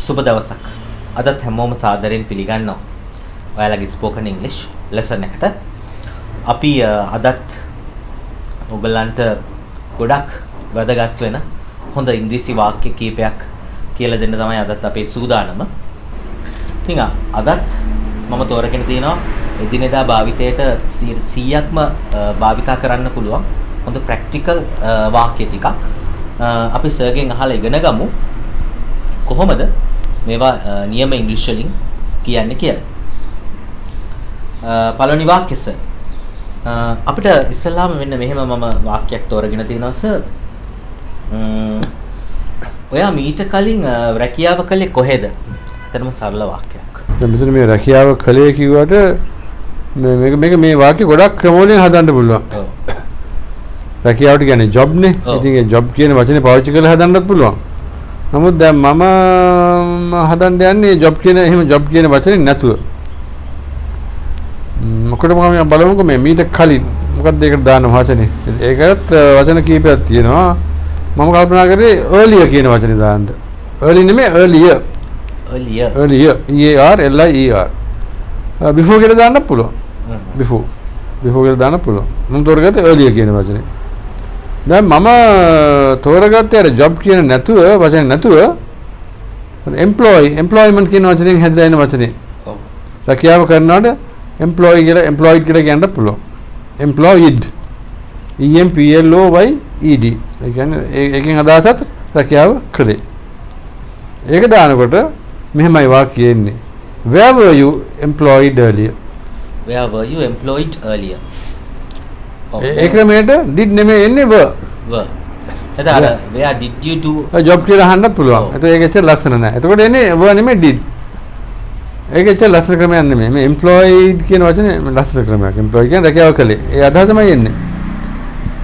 සුබ දවසක්. අදත් හැමෝම සාදරයෙන් පිළිගන්නවා ඔයාලගේ ස්පෝකන් ඉංග්ලිෂ් ලෙසන් එකට. අපි අදත් ඔයගලන්ට ගොඩක් වැදගත් වෙන හොඳ ඉංග්‍රීසි වාක්‍ය කීපයක් කියලා දෙන්න තමයි අදත් අපේ සූදානම. ඉතින් අදත් මම තෝරගෙන තියෙනවා එදිනෙදා භාවිතයට 100%ක්ම භාවිතා කරන්න පුළුවන් හොඳ ප්‍රැක්ටිකල් වාක්‍ය ටිකක් අපි සර්ගෙන් අහලා ඉගෙන ගමු. කොහොමද මේවා නියම ඉංග්‍රීසි වලින් කියන්නේ කියලා. පළවෙනි වාක්‍යය සර්. අපිට ඉස්සෙල්ලාම මෙන්න මෙහෙම මම වාක්‍යයක් තෝරගෙන තියෙනවා සර්. ඔයා මීට කලින් රැකියාව කළේ කොහෙද? එතනම සරල වාක්‍යයක්. දැන් මෙතන මේ රැකියාව කළේ කිව්වට මේක මේ වාක්‍ය ගොඩක් ක්‍රමවලින් හදන්න පුළුවන්. ඔව්. රැකියාවට කියන්නේ ජොබ් නේ. ඉතින් ඒ ජොබ් කියන වචනේ පාවිච්චි කරලා හදන්නත් පුළුවන්. නමුත් දැන් මම හදන්න යන්නේ ජොබ් කියන එහෙම ජොබ් කියන වචනේ නැතුව. මොකද මම බලමුකෝ මේ මීට කලින් මොකක්ද ඒකට දාන්න වචනේ. ඒකත් වචන කීපයක් තියෙනවා. මම කල්පනා කරේ earlier කියන වචනේ දාන්න. early නෙමෙයි earlier. earlier E-A-R-L-I-E-R. before කියලා දාන්නත් පුළුවන්. before කියලා දාන්න පුළුවන්. මම තෝරගත්තේ earlier කියන වචනේ. දැන් මම තෝරගත්තේ අර ජොබ් කියන නැතුව වචන නැතුව employment කියන වචනෙන් හැදලා එන වචනේ. ඔව්. රැකියාව කරනකොට employed කියලා කියන්න පුළුවන්. employed E-M-P-L-O-Y-E-D. ඒ කියන්නේ ඒකෙන් අදහසත් රැකියාව කළේ. ඒක දානකොට මෙහෙමයි වාක්‍යය එන්නේ. Where were you employed earlier? Where were you employed earlier? ඒ ක්‍රමයට did නෙමෙයි එන්නේ were. එතකොට where did you do job කියලා අහන්න පුළුවන්. එතකොට ඒක ඇත්තට ලස්සන නෑ. එතකොට එන්නේ were නෙමෙයි did. ඒක ඇත්තට ලස්සන ක්‍රමයක් නෙමෙයි. මේ employed කියන වචනේ ලස්සන ක්‍රමයක්. employed කියන්නේ රැකියාව කළේ. ඒ අදහසමයි එන්නේ.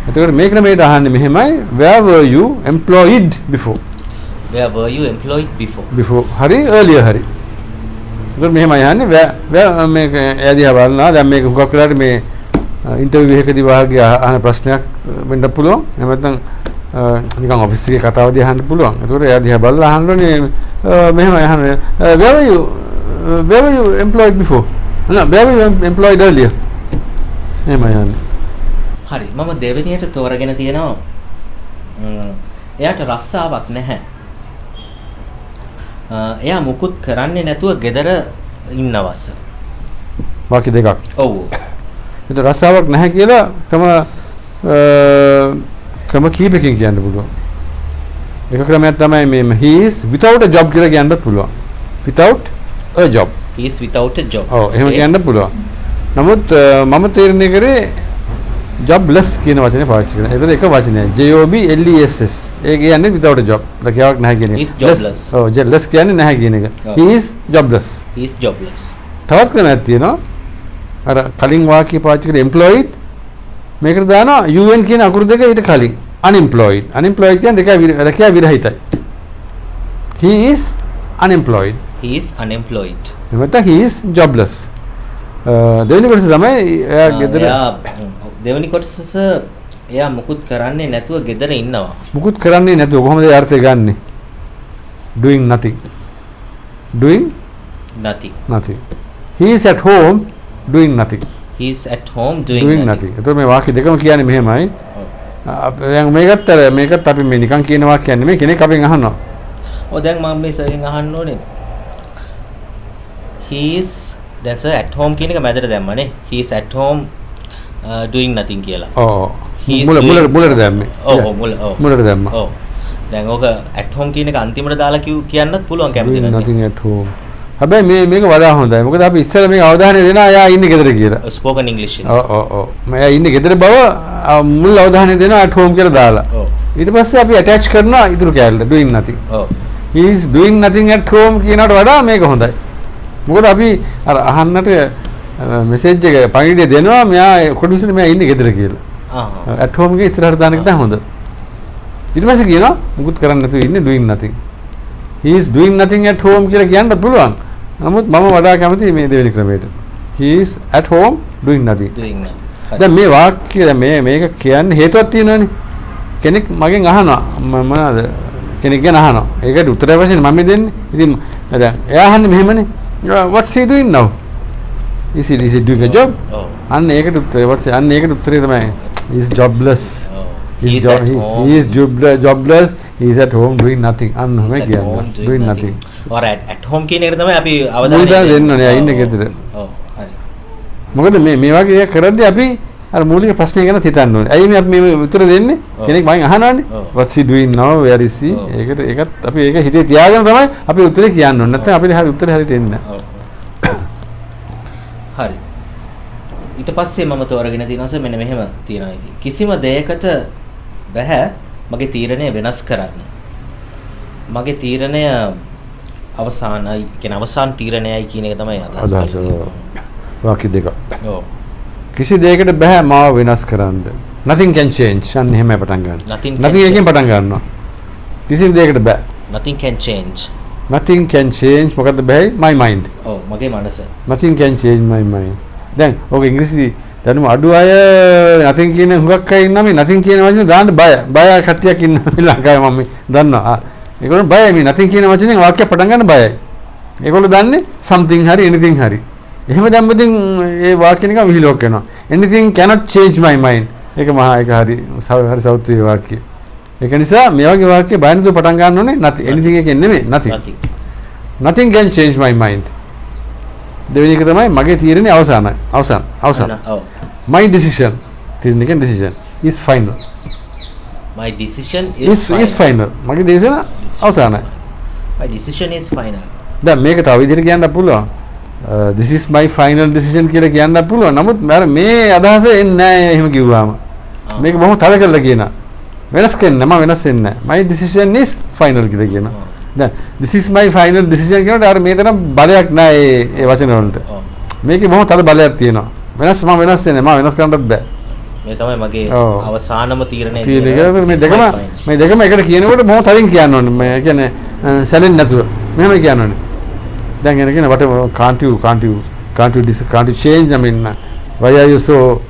එතකොට මේ ක්‍රමයට අහන්නේ මෙහෙමයි where were you employed before? Where were you employed before? Before හරි earlier හරි. එතකොට මෙහෙමයි අහන්නේ where මේක එයාදී බලනවා. දැන් මේක හුඟක් වෙලාවට මේ ඉන්ටර්විව් එකකදී වාගේ අහන ප්‍රශ්නයක් වෙන්න පුළුවන්. එහෙම නැත්නම් නිකන් ඔෆිස් එකේ කතාවදී අහන්න පුළුවන්. ඒතකොට එයා දිහා බලලා අහන්නෝනේ මෙහෙම අහන්නේ where were you employed before? No, where were you employed earlier? එහෙම අහන්නේ. හරි. මම දෙවෙනියට තෝරගෙන තියෙනවා එයාට රස්සාවක් නැහැ. එයා මුකුත් කරන්නේ නැතුව ගෙදර ඉන්නවස. වාක්‍ය දෙකක්. ඔව්. ඒක රස්සාවක් නැහැ කියලා ක්‍රම කීපකින් කියන්න පුළුවන්. එක ක්‍රමයක් තමයි මේ he is without a job කියලා කියන්නත් පුළුවන්. without a job. he is without a job. ඔව් එහෙම කියන්න පුළුවන්. නමුත් මම තීරණය කරේ jobless කියන වචනේ පාවිච්චි කරනවා. ඒතර එක වචනයක් J-O-B-L-E-S-S. ඒ කියන්නේ without a job. රැකියාවක් නැහැ කියන එක. he is jobless. ඔව් jobless කියන්නේ නැහැ කියන එක. he is jobless. he is jobless. තවත් ක්‍රමයක් තියෙනවා. අර කලින් වාක්‍ය පාවිච්චි කරේ employed මේකට දානවා UN කියන අකුරු දෙක ඊට කලින් unemployed කියන්නේ දෙක රැකියාව විරහිතයි. he is unemployed. නැත්නම් he is jobless. දෙවෙනි කොටස තමයි එයා ගෙදර දෙවෙනි කොටස එයා මුකුත් කරන්නේ නැතුව ගෙදර ඉන්නවා. මුකුත් කරන්නේ නැතුව කොහොමද ඒ අර්ථය ගන්නෙ? doing nothing. he is at home doing nothing. he is at home doing nothing. එතකොට මේ වාක්‍ය දෙකම කියන්නේ මෙහෙමයි. දැන් මේකත් අපි මේ නිකන් කියන වාක්‍යයක් නෙමෙයි කෙනෙක් අපෙන් අහනවා. ඔව් දැන් මම මේ සර්ගෙන් අහන්න ඕනේ. he is දැන් සර් at home කියන එක මැදට දැම්මනේ. he is at home doing nothing කියලා. ඔව්. මුලට දැම්මේ. ඔව් මුලට දැම්මා. ඔව්. දැන් ඕක at home කියන එක අන්තිමට දාලා කියන්නත් පුළුවන් කැමති නැහැ. nothing at home. හැබැයි මේක වඩා හොඳයි. මොකද අපි ඉස්සෙල්ලා මේ අවධානය දෙනවා එයා ඉන්නේ ගෙදර කියලා. ස්පෝකන් ඉංග්‍රීසි. ඔව්. එයා ඉන්නේ ගෙදර බව මුල් අවධානය දෙනවා at home කියලා දාලා. ඔව්. ඊට පස්සේ අපි attach කරනවා ඉතුරු කැලේ doing nothing. ඔව්. he is doing nothing at home කියනකට වඩා මේක හොඳයි. මොකද අපි අර අහන්නට මෙසේජ් එක පණිවිඩය දෙනවා මෙයා කොට විසින් මෙයා ඉන්නේ ගෙදර කියලා. at home එකේ ඉස්සරහට දාන එක තමයි හොඳ. ඊට පස්සේ කියනවා මුකුත් කරන්නේ නැතුව ඉන්නේ doing nothing. he is doing nothing at home කියලා කියන්න පුළුවන්. නමුත් මම වඩා කැමති මේ දෙවෙනි ක්‍රමයට. he is at home doing nothing. දැන් මේ වාක්‍ය මේක කියන්නේ හේතුවක් තියෙනවනේ. කෙනෙක් මගෙන් අහනවා මොනවාද කෙනෙක් ගැන අහනවා. ඒකට උත්තරය වශයෙන් මම දෙන්නේ. ඉතින් දැන් එයා අහන්නේ මෙහෙමනේ. What's he doing now? Is he doing a job? අන්න ඒකට උත්තරය. අන්න ඒකට උත්තරේ තමයි he is jobless. He is jobless. He is at home doing nothing. අන්න මේ කියන්නේ doing nothing. or at home කියන එක තමයි අපි අවධානය දෙන්න ඕනේ. ඉන්නේ ගෙදර. ඔව් හරි. මොකද මේ වගේ එක කරද්දී අපි අර මූලික ප්‍රශ්නය ගැන හිතන්න ඕනේ. ඇයි අපි මේ උත්තර දෙන්නේ? කෙනෙක් මගෙන් අහනවානේ. What's he doing now? Where is he? ඒකත් අපි ඒක හිතේ තියාගෙන තමයි අපි උත්තරේ කියන්න ඕනේ. නැත්නම් අපිට හරි උත්තරේ හරියට එන්නේ නැහැ. හරි. ඊට පස්සේ මම තෝරගෙන තියෙනවා මෙන්න මෙහෙම තියෙනවා ඉතින්. කිසිම දෙයකට බෑ මගේ තීරණය වෙනස් කරන්න. මගේ තීරණය අවසානයි කියන අවසාන තීරණයයි කියන එක තමයි අදහස. වාක්‍ය දෙක. ඔව්. කිසි දෙයකට බෑ මාව වෙනස් කරන්න. nothing can change. අන්න එහෙම පටන් ගන්න. nothing එකෙන් පටන් ගන්නවා. කිසි දෙයකට බෑ. nothing can change. nothing can change මොකද්ද බෑයි? my mind. ඔව් මගේ මනස. nothing can change my mind. දැන් ඔක ඉංග්‍රීසි දැනුම අඩු අය nothing කියන හුඟක් අය ඉන්නවා මේ nothing කියන වචනේ දාන්න බය කට්ටියක් ඉන්නවා මේ ලංකාවේ මම දන්නවා. ඒගොල්ලෝ බයයි මේ nothing කියන වචනේ වාක්‍යයක් පටන් ගන්න බයයි. ඒගොල්ලෝ දන්නේ something හරි anything හරි. එහෙම දැම්මදින් ඒ වාක්‍ය නිකන් විහිළුවක් වෙනවා. anything cannot change my mind. ඒක මහා ඒක හරි සෞත්වීය වාක්‍යය. ඒක නිසා මේ වගේ වාක්‍ය බය නැතුව පටන් ගන්න ඕනේ nothing. anything එකෙන් නෙමෙයි nothing. nothing can change my mind. දෙවෙනි එක තමයි මගේ තීරණය අවසන්. my decision තීරණයකින් decision is final. my decision is final. මගේ decision අවසන්යි. my decision is final. දැන් මේක තව විදිහට කියන්න පුළුවන්. this is my final decision කියලා කියන්න පුළුවන්. නමුත් මේ අදහස එන්නේ නැහැ එහෙම කිව්වම. මේක බොහොම තද කරලා කියනවා. වෙනස් කරන්න මම වෙනස් වෙන්නේ නැහැ. my decision is final කියලා කියනවා. දැන් this is my final decision කියනකොට අර මේ තරම් බලයක් නැහැ ඒ වචන වලට. මේකේ බොහොම තද බලයක් තියෙනවා. මම වෙනස් වෙන්නේ මම වෙනස් කරන්නත් බෑ. මේ තමයි මගේ අවසානම තීරණය. මේ දෙකම එකට කියනකොට බොහොම තදින් කියන්න ඕනේ. මේ කියන්නේ සැලෙන්නේ නැතුව. මෙහෙම කියන්න ඕනේ. දැන් එන කියන what can't you change? I mean why are you so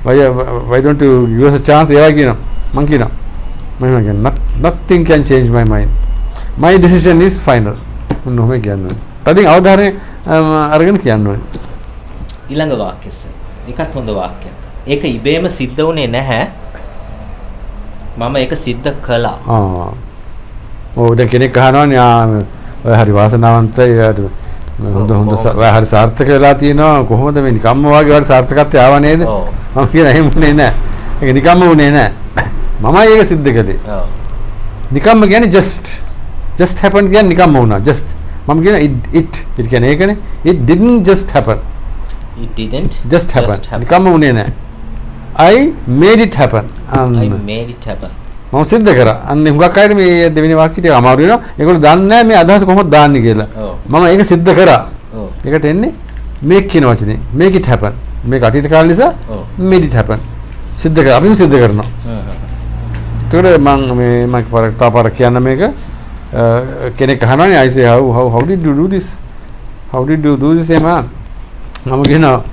why don't you give us a chance? ඒවා කියනවා. මං කියනවා. මම කියන්නේ nothing can change my mind. my decision is final. මොනවද කියන්නේ? තදින් අවධානය අරගෙන කියන්න ඕනේ. ඊළඟ වාක්‍යෙස. ඒකත් හොඳ වාක්‍යයක්. ඒක ඉබේම සිද්ධ වුණේ නැහැ. මම ඒක සිද්ධ කළා. ඔව් දැන් කෙනෙක් අහනවානේ ඔය හරි වාසනාවන්තයි හොඳ හරි සාර්ථක වෙලා තියෙනවා කොහොමද මේ නිකම්ම වගේ වල සාර්ථකත්වය ආව නේද? මම කියන එහෙම උනේ නැහැ. ඒක නිකම්ම උනේ නැහැ. මමයි ඒක සිද්ධ කළේ. නිකම්ම කියන්නේ just happened කියන්නේ නිකම්ම වුණා. just මම කියන it කියන්නේ ඒකනේ. it didn't just happen. it didn't just happen. නිකම්ම උනේ නැහැ. I made it happen. මම සිද්ධ කරා. අන්න හුඟක් අයට මේ දෙවෙනි වාක්‍යය ටික අමාරු වෙනවා. ඒගොල්ලෝ දන්නේ නැහැ මේ අදහස කොහොමද දාන්නේ කියලා. මම ඒක සිද්ධ කරා. ඒකට එන්නේ make කියන වචනේ. make it happen. මේක අතීත කාලේ නිසා made it happen. සිද්ධ කරා. අපිම සිද්ධ කරනවා. ඒකට මම පාරක් කියන්න මේක කෙනෙක් අහනවානේ I say how did you do this? How did you do this man? මම කියනවා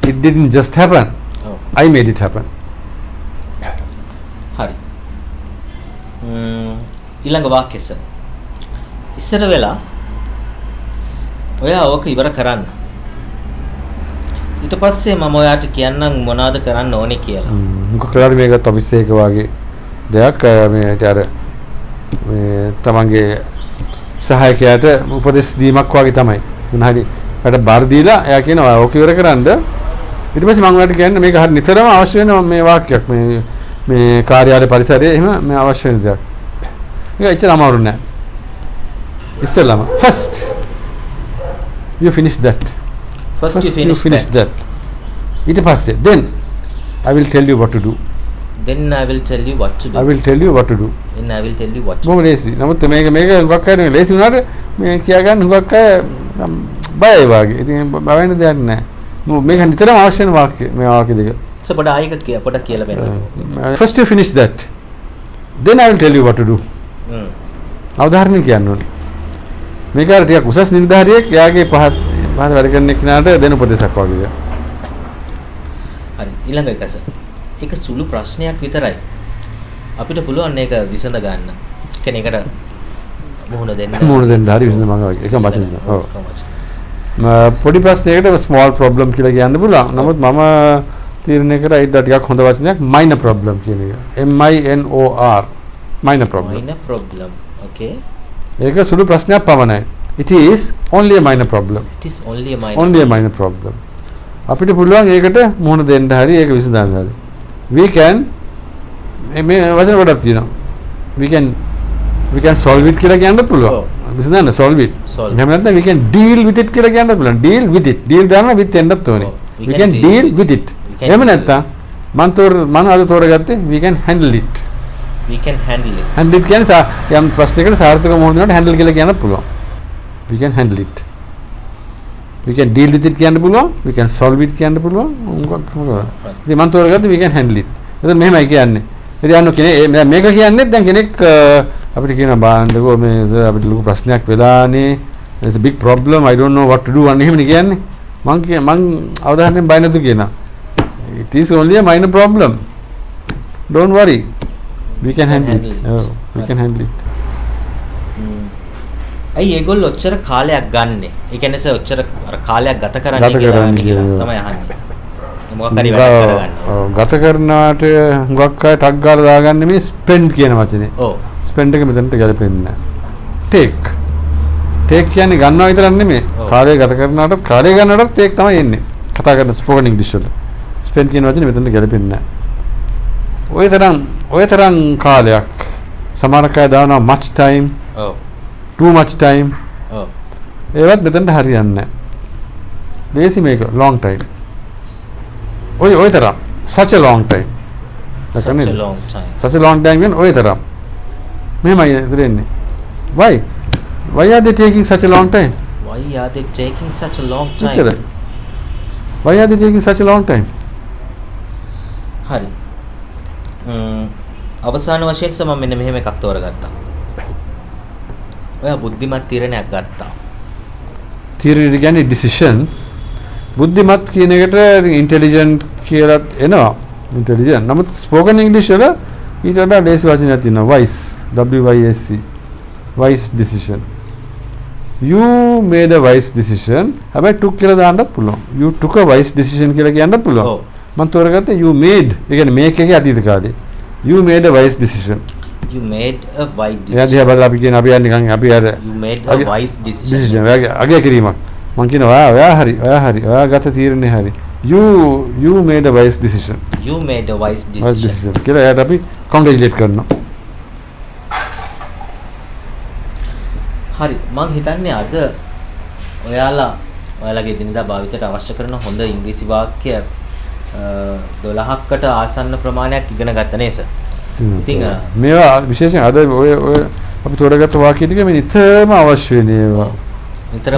it didn't just happen. I made it happen. හරි. ඊළඟ වාක්‍යෙස. ඉස්සර වෙලා ඔයා ඕක ඉවර කරන්න. ඊට පස්සේ මම ඔයාට කියන්නම් මොනවද කරන්න ඕනේ කියලා. මොකක් කරාද මේකත් ඔෆිස් එක වගේ දෙයක් මේ අර මේ තමන්ගේ සහායකයාට උපදෙස් දීමක් වගේ තමයි. මොන හරි වැඩ බාර දීලා එයා කියනවා ඕක ඉවර කරන්න. ඊට පස්සේ මම ඔයාලට කියන්නේ මේක හරි නිතරම අවශ්‍ය වෙන මේ වාක්‍යයක් මේ කාර්යාලය පරිසරයේ එහෙම මේ අවශ්‍ය වෙන දෙයක්. ඒක ඇත්තටම අමාරු නෑ. ඉස්සෙල්ලාම first you finish that. First you finish that. ඊට පස්සේ then I will tell you what to do. Then I will tell you what to do. I will tell you what to do. Then I will tell you what to do. මොකද ලේසි. නමුත් මේක හුඟක් අය ලේසි වුණාට මේ කියා ගන්න හුඟක් අය බයයි වගේ. ඉතින් බය වෙන දෙයක් නෑ. මේක නිතරම අවශ්‍ය වෙන වාක්‍ය මේ වාක්‍ය දෙක. පොඩ ආයක පොඩක් කියලා බලන්න. First you finish that. Then I will tell you what to do. අවධාරණය කියන්න ඕනේ. මේක අර ටිකක් උසස් නිලධාරියෙක් යාගේ පහත් වැඩ කරන කෙනාට දෙන උපදේශයක් වගේ. හරි ඊළඟ එකස. ඒක සුළු ප්‍රශ්නයක් විතරයි. අපිට පුළුවන් මේක විසඳ ගන්න. කෙනෙකුට මුහුණ දෙන්න හරි විසඳුමක් වගේ එක වචනයක්. ඔව්. පොඩි ප්‍රශ්නයකට ස්මෝල් ප්‍රොබ්ලම් කියලා කියන්න පුළුවන්. නමුත් මම තීරණය කරා ඊට ටිකක් හොඳ වචනයක් මයිනර් ප්‍රොබ්ලම් කියන එක. MINOR minor problem. Minor problem. Okay. ඒක සුළු ප්‍රශ්නයක් පමණයි. It is only a minor problem. It is only a minor problem. අපිට පුළුවන් ඒකට මුහුණ දෙන්න හරි ඒක විසඳන්න හරි. We can මේ වචන කොටක් තියෙනවා. We can solve it කියලා කියන්න පුළුවන්. විසඳන්න solve it. එහෙම නැත්නම් we can deal with it කියලා කියන්න පුළුවන්. Deal with it. Deal දානවා with එන්නත් ඕනේ. We can deal with it. එහෙම නැත්නම් මම අද තෝරගත්තේ we can handle it. We can handle it. Handle it කියන්නේ යම් ප්‍රශ්නයකට සාර්ථක මුහුණ දෙනකොට handle කියලා කියන්න පුළුවන්. We can handle it. We can deal with it කියන්න පුළුවන්. We can solve it කියන්න පුළුවන්. ඉතින් මම තෝරගත්තේ we can handle it. එතන මෙහෙමයි කියන්නේ. ඉතින් අන්න කෙනෙක් මේක කියන්නේ දැන් කෙනෙක් අපිට කියන බාන්නකෝ මේ අපිට ලොකු ප්‍රශ්නයක් වෙලානේ. There's a big problem. I don't know what to do අන්න එහෙමනේ කියන්නේ. මං අවධානයෙන් බය නැතු කියනවා. It is only a minor problem. Don't worry. We can handle it. Oh, we can handle it. ඇයි ඒගොල්ලෝ ඔච්චර කාලයක් ගන්නෙ? ඒ කියන්නේ ඔච්චර අර කාලයක් ගත කරන්නේ කියලා තමයි අහන්නේ. මොකක් හරි වැඩ කරගන්න. ඔව් ගත කරනාට හුඟක් අය ටක් ගාලා දාගන්නේ මේ ස්පෙන්ඩ් කියන වචනේ. ඔව්. ස්පෙන්ඩ් එක මෙතනට ගැලපෙන්නේ නැහැ. ටේක් කියන්නේ ගන්නවා විතරක් නෙමෙයි. කාලය ගත කරනාටත් කාලය ගන්නටත් ටේක් තමයි එන්නේ. කතා කරන ස්පෝකන් ඉංග්‍රීසි වල. ස්පෙන්ඩ් කියන වචනේ මෙතනට ගැලපෙන්නේ නැහැ. ඔය තරම් කාලයක් සමහර අය දානවා much time. ඔව්. too much time. ඔව්. ඒවත් මෙතනට හරියන්නේ නැහැ. බේසි මේක long time. ඔය තරම් such a long time. Such a long time. Such a long time කියන්නේ ඔය තරම්. මෙහෙමයි ඉතිරෙන්නේ. Why are they taking such a long time? Why are they taking such a long time? Why are they taking such a long time? හරි. අවසාන වශයෙන් මම මෙන්න මෙහෙම එකක් තෝරගත්තා. ඔයා බුද්ධිමත් තීරණයක් ගත්තා. තීරණය කියන්නේ decision. බුද්ධිමත් කියන එකට intelligent කියලා එනවා. intelligent. නමුත් spoken English වල ඊට වඩා ලේසි වචනයක් තියෙනවා. wise. WISE. wise decision. You made a wise decision. හැබැයි took කියලා දාන්නත් පුළුවන්. You took a wise decision කියලා කියන්නත් පුළුවන්. ඔව්. මම තෝරගත්තේ you made. ඒ කියන්නේ මේක එකේ අතීත කාලේ. You made a wise decision. You made a wise decision. එයා දිහා බලලා අපි කියන අපි නිකන් අපි අර You made a wise decision. අගය කිරීමක්. මම කියනවා ඔයා හරි. ඔයා ගත තීරණය හරි. You made a wise decision. You made a wise decision. කියලා එයාට අපි congratulate කරනවා. හරි. මම හිතන්නේ අද ඔයාලගේ දිනදා භාවිතයට අවශ්‍ය කරන හොඳ ඉංග්‍රීසි වාක්‍ය 12කට ආසන්න ප්‍රමාණයක් ඉගෙන ගත්ත නේද? ඉතින් මේවා විශේෂයෙන් අද ඔය අපි තෝරගත්ත වාක්‍ය ටික මේ නිතරම අවශ්‍ය වෙන ඒවා.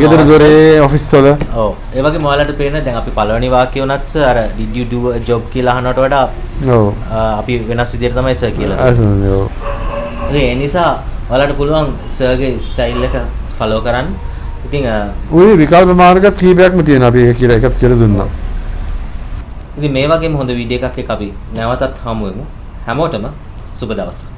ගෙදර දොරේ ඔෆිස් වල. ඔව්. ඒ වගේම ඔයාලට පේන දැන් අපි පළවෙනි වාක්‍ය වුණත් අර did you do a job කියලා අහනවට වඩා ඔව් අපි වෙනස් විදිහට තමයි සර් කියලා. ඔව්. ඒ නිසා ඔයාලට පුළුවන් සර්ගේ ස්ටයිල් එක ෆලෝ කරන්න. ඉතින් ওই විකල්ප මාර්ග කීපයක්ම තියෙනවා අපි ඒක කියලා එකක් කියලා දුන්නා. ඉතින් මේ වගේම හොඳ වීඩියෝ එකක් එක්ක අපි නැවතත් හමු වෙමු. හැමෝටම සුබ දවසක්.